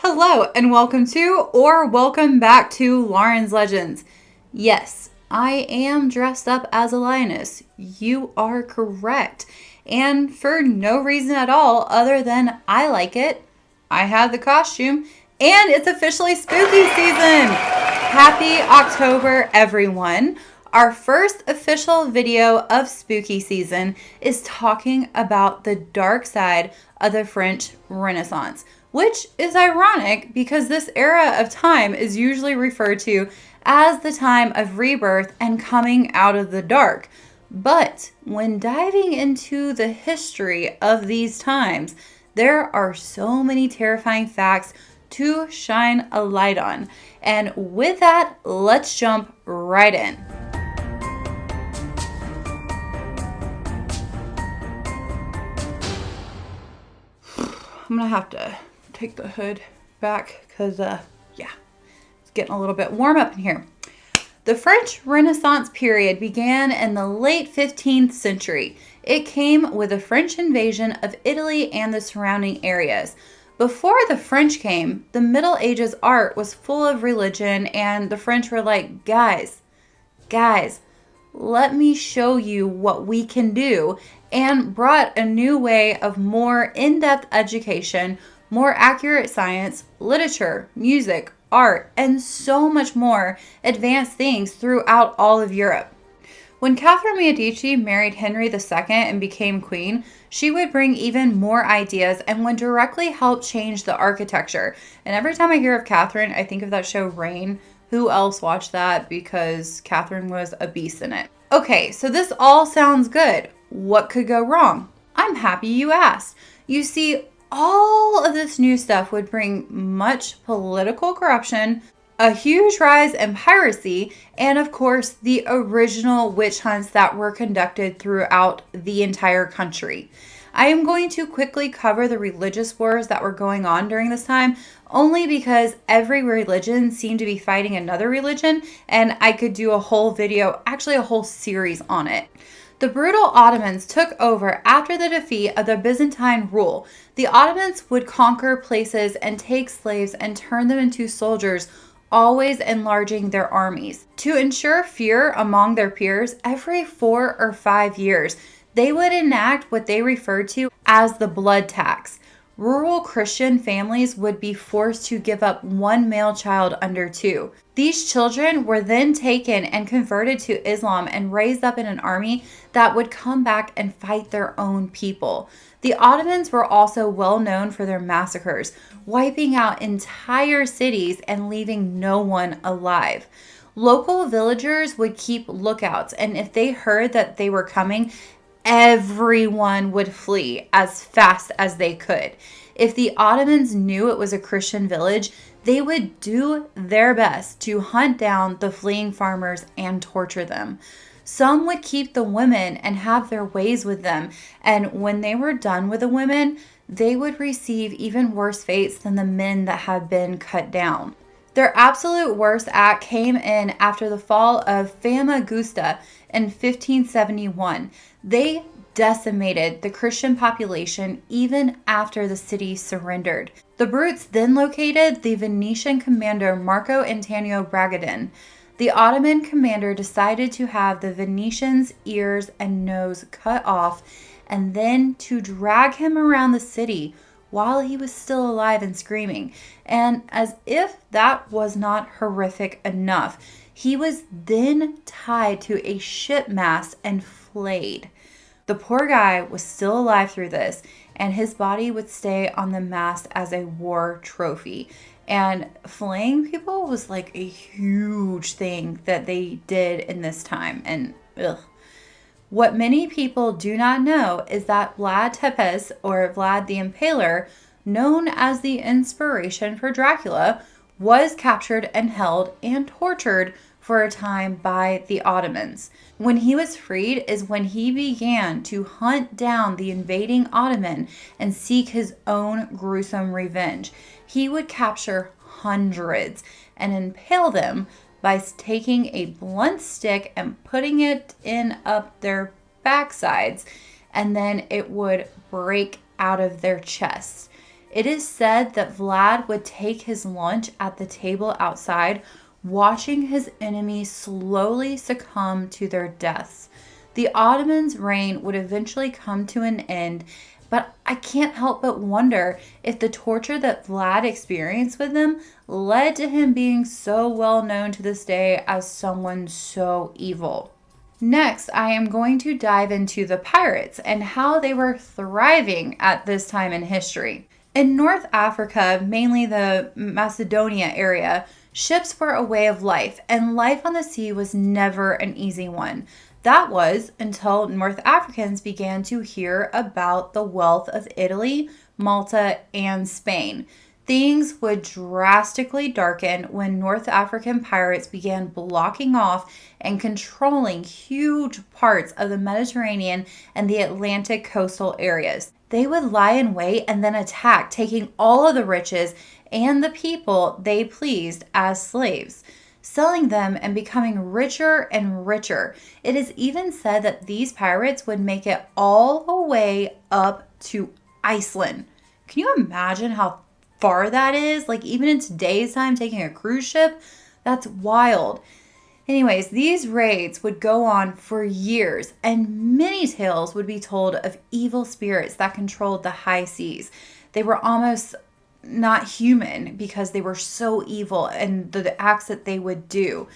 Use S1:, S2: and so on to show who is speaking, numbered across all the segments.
S1: Hello and welcome to or welcome back to Lauren's Legends. Yes, I am dressed up as a lioness. You are correct. And for no reason at all other than I like it. I had the costume and it's officially spooky season. Happy October, everyone. Our first official video of spooky season is talking about the dark side of the French Renaissance, which is ironic because this era of time is usually referred to as the time of rebirth and coming out of the dark. But when diving into the history of these times, there are so many terrifying facts to shine a light on. And with that, let's jump right in. I'm gonna have to take the hood back because, it's getting a little bit warm up in here. The French Renaissance period began in the late 15th century. It came with the French invasion of Italy and the surrounding areas. Before the French came, the Middle Ages art was full of religion, and the French were like, guys, let me show you what we can do, and brought a new way of more in-depth education, more accurate science, literature, music, art, and so much more advanced things throughout all of Europe. When Catherine Medici married Henry II and became queen, she would bring even more ideas and would directly help change the architecture. And every time I hear of Catherine, I think of that show Reign. Who else watched that? Because Catherine was a beast in it. Okay, so this all sounds good. What could go wrong? I'm happy you asked. You see, all of this new stuff would bring much political corruption, a huge rise in piracy, and of course, the original witch hunts that were conducted throughout the entire country. I am going to quickly cover the religious wars that were going on during this time, only because every religion seemed to be fighting another religion, and I could do a whole video, actually a whole series on it. The brutal Ottomans took over after the defeat of the Byzantine rule. The Ottomans would conquer places and take slaves and turn them into soldiers, always enlarging their armies. To ensure fear among their peers, every 4 or 5 years, they would enact what they referred to as the blood tax. Rural Christian families would be forced to give up one male child under 2. These children were then taken and converted to Islam and raised up in an army that would come back and fight their own people. The Ottomans were also well known for their massacres, wiping out entire cities and leaving no one alive. Local villagers would keep lookouts, and if they heard that they were coming, everyone would flee as fast as they could. If the Ottomans knew it was a Christian village, they would do their best to hunt down the fleeing farmers and torture them. Some would keep the women and have their ways with them, and when they were done with the women, they would receive even worse fates than the men that had been cut down. Their absolute worst act came in after the fall of Famagusta in 1571. They decimated the Christian population even after the city surrendered. The brutes then located the Venetian commander Marco Antonio Bragadin. The Ottoman commander decided to have the Venetians' ears and nose cut off and then to drag him around the city while he was still alive and screaming. And as if that was not horrific enough, he was then tied to a ship mast and flayed. The poor guy was still alive through this, and his body would stay on the mast as a war trophy. And flaying people was like a huge thing that they did in this time. And what many people do not know is that Vlad Tepes, or Vlad the Impaler, known as the inspiration for Dracula, was captured and held and tortured for a time by the Ottomans. When he was freed is when he began to hunt down the invading Ottoman and seek his own gruesome revenge. He would capture hundreds and impale them by taking a blunt stick and putting it in up their backsides, and then it would break out of their chests. It is said that Vlad would take his lunch at the table outside, watching his enemies slowly succumb to their deaths. The Ottomans' reign would eventually come to an end, but I can't help but wonder if the torture that Vlad experienced with them led to him being so well known to this day as someone so evil. Next, I am going to dive into the pirates and how they were thriving at this time in history. In North Africa, mainly the Macedonia area, ships were a way of life, and life on the sea was never an easy one. That was until North Africans began to hear about the wealth of Italy, Malta, and Spain. Things would drastically darken when North African pirates began blocking off and controlling huge parts of the Mediterranean and the Atlantic coastal areas. They would lie in wait and then attack, taking all of the riches and the people they pleased as slaves, selling them and becoming richer and richer. It is even said that these pirates would make it all the way up to Iceland. Can you imagine how far that is? Like, even in today's time, taking a cruise ship, that's wild. Anyways, these raids would go on for years, and many tales would be told of evil spirits that controlled the high seas. They were almost not human because they were so evil and the acts that they would do.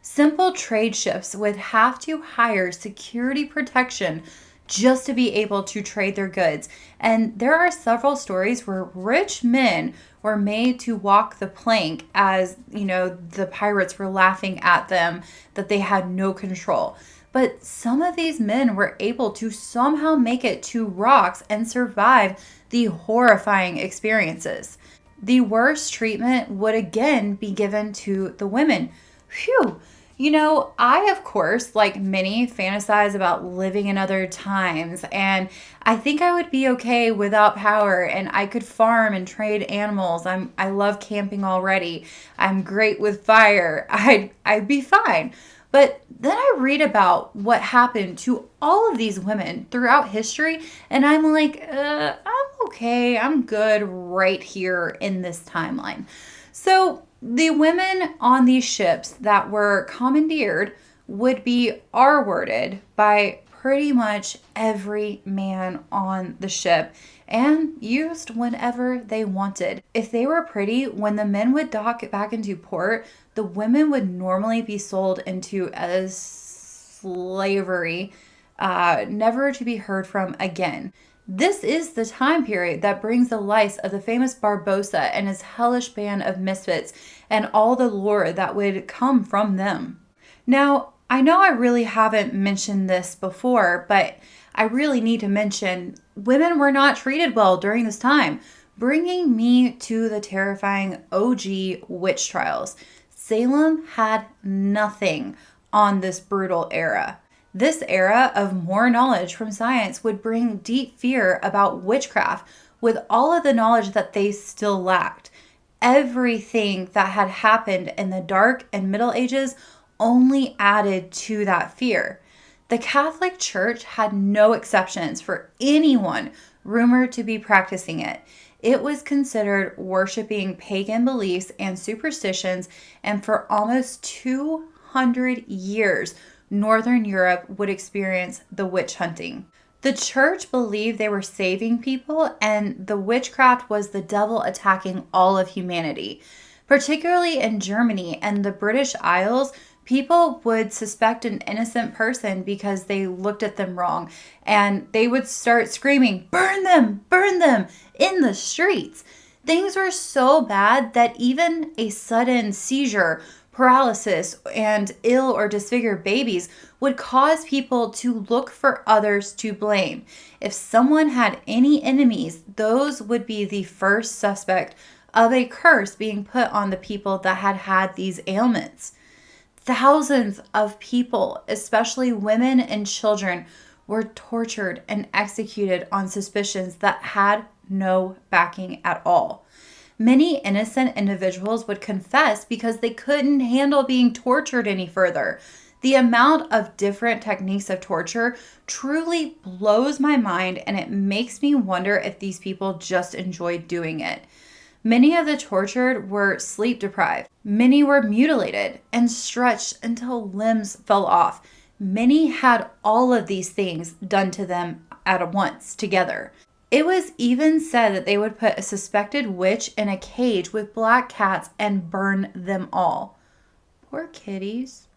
S1: Simple trade ships would have to hire security protection just to be able to trade their goods. And there are several stories where rich men were made to walk the plank as, the pirates were laughing at them that they had no control. But some of these men were able to somehow make it to rocks and survive the horrifying experiences. The worst treatment would again be given to the women. Phew. I, of course, like many, fantasize about living in other times, and I think I would be okay without power, and I could farm and trade animals. I love camping already. I'm great with fire. I'd be fine. But then I read about what happened to all of these women throughout history, and I'm like, I'm okay. I'm good right here in this timeline. So the women on these ships that were commandeered would be R-worded by pretty much every man on the ship and used whenever they wanted. If they were pretty, when the men would dock back into port, the women would normally be sold into as slavery, never to be heard from again. This is the time period that brings the life of the famous Barbossa and his hellish band of misfits and all the lore that would come from them. Now, I know I really haven't mentioned this before, but I really need to mention women were not treated well during this time, bringing me to the terrifying OG witch trials. Salem had nothing on this brutal era. This era of more knowledge from science would bring deep fear about witchcraft with all of the knowledge that they still lacked. Everything that had happened in the Dark and Middle Ages only added to that fear. The Catholic Church had no exceptions for anyone rumored to be practicing it. It was considered worshiping pagan beliefs and superstitions, and for almost 200 years, Northern Europe would experience the witch hunting. The church believed they were saving people, and the witchcraft was the devil attacking all of humanity. Particularly in Germany and the British Isles, people would suspect an innocent person because they looked at them wrong, and they would start screaming, burn them in the streets. Things were so bad that even a sudden seizure, paralysis, and ill or disfigured babies would cause people to look for others to blame. If someone had any enemies, those would be the first suspect of a curse being put on the people that had had these ailments. Thousands of people, especially women and children, were tortured and executed on suspicions that had no backing at all. Many innocent individuals would confess because they couldn't handle being tortured any further. The amount of different techniques of torture truly blows my mind, and it makes me wonder if these people just enjoyed doing it. Many of the tortured were sleep deprived. Many were mutilated and stretched until limbs fell off. Many had all of these things done to them at once together. It was even said that they would put a suspected witch in a cage with black cats and burn them all. Poor kitties.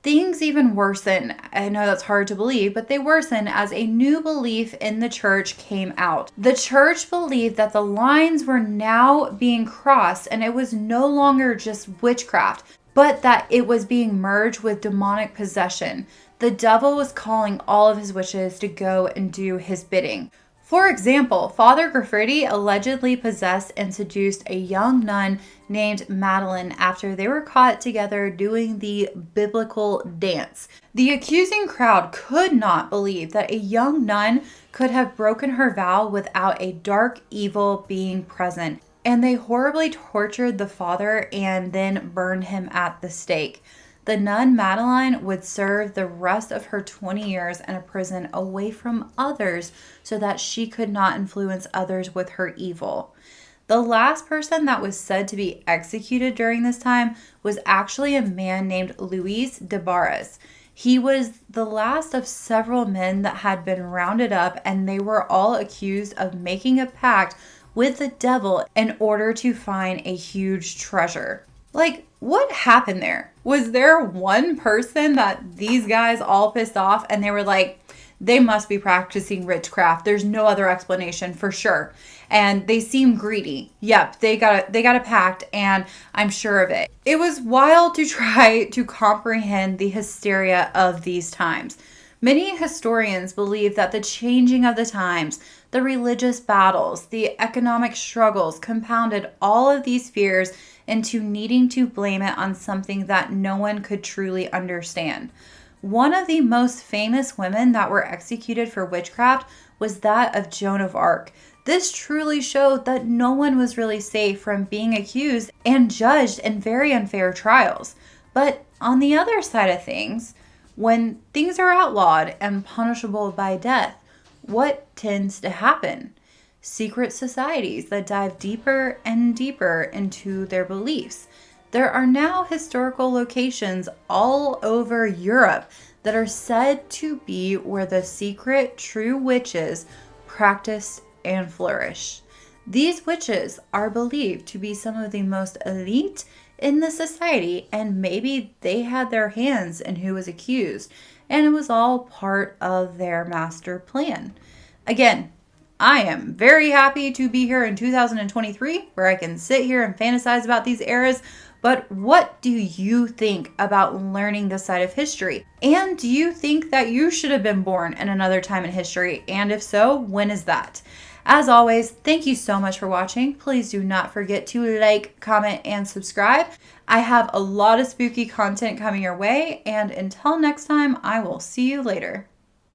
S1: Things even worsen. I know that's hard to believe, but they worsen as a new belief in the church came out. The church believed that the lines were now being crossed and it was no longer just witchcraft, but that it was being merged with demonic possession. The devil was calling all of his witches to go and do his bidding. For example, Father Graffiti allegedly possessed and seduced a young nun named Madeline after they were caught together doing the biblical dance. The accusing crowd could not believe that a young nun could have broken her vow without a dark evil being present, and they horribly tortured the father and then burned him at the stake. The nun Madeline would serve the rest of her 20 years in a prison away from others so that she could not influence others with her evil. The last person that was said to be executed during this time was actually a man named Luis de Barras. He was the last of several men that had been rounded up, and they were all accused of making a pact with the devil in order to find a huge treasure. Like, what happened there? Was there one person that these guys all pissed off and they were like, they must be practicing witchcraft. There's no other explanation for sure. And they seem greedy. Yep, they got a pact, and I'm sure of it. It was wild to try to comprehend the hysteria of these times. Many historians believe that the changing of the times, the religious battles, the economic struggles compounded all of these fears into needing to blame it on something that no one could truly understand. One of the most famous women that were executed for witchcraft was that of Joan of Arc. This truly showed that no one was really safe from being accused and judged in very unfair trials. But on the other side of things, when things are outlawed and punishable by death, what tends to happen? Secret societies that dive deeper and deeper into their beliefs. There are now historical locations all over Europe that are said to be where the secret true witches practice and flourish. These witches are believed to be some of the most elite in the society, and maybe they had their hands in who was accused, and it was all part of their master plan. Again, I am very happy to be here in 2023 where I can sit here and fantasize about these eras. But what do you think about learning this side of history? And do you think that you should have been born in another time in history? And if so, when is that? As always, thank you so much for watching. Please do not forget to like, comment, and subscribe. I have a lot of spooky content coming your way. And until next time, I will see you later.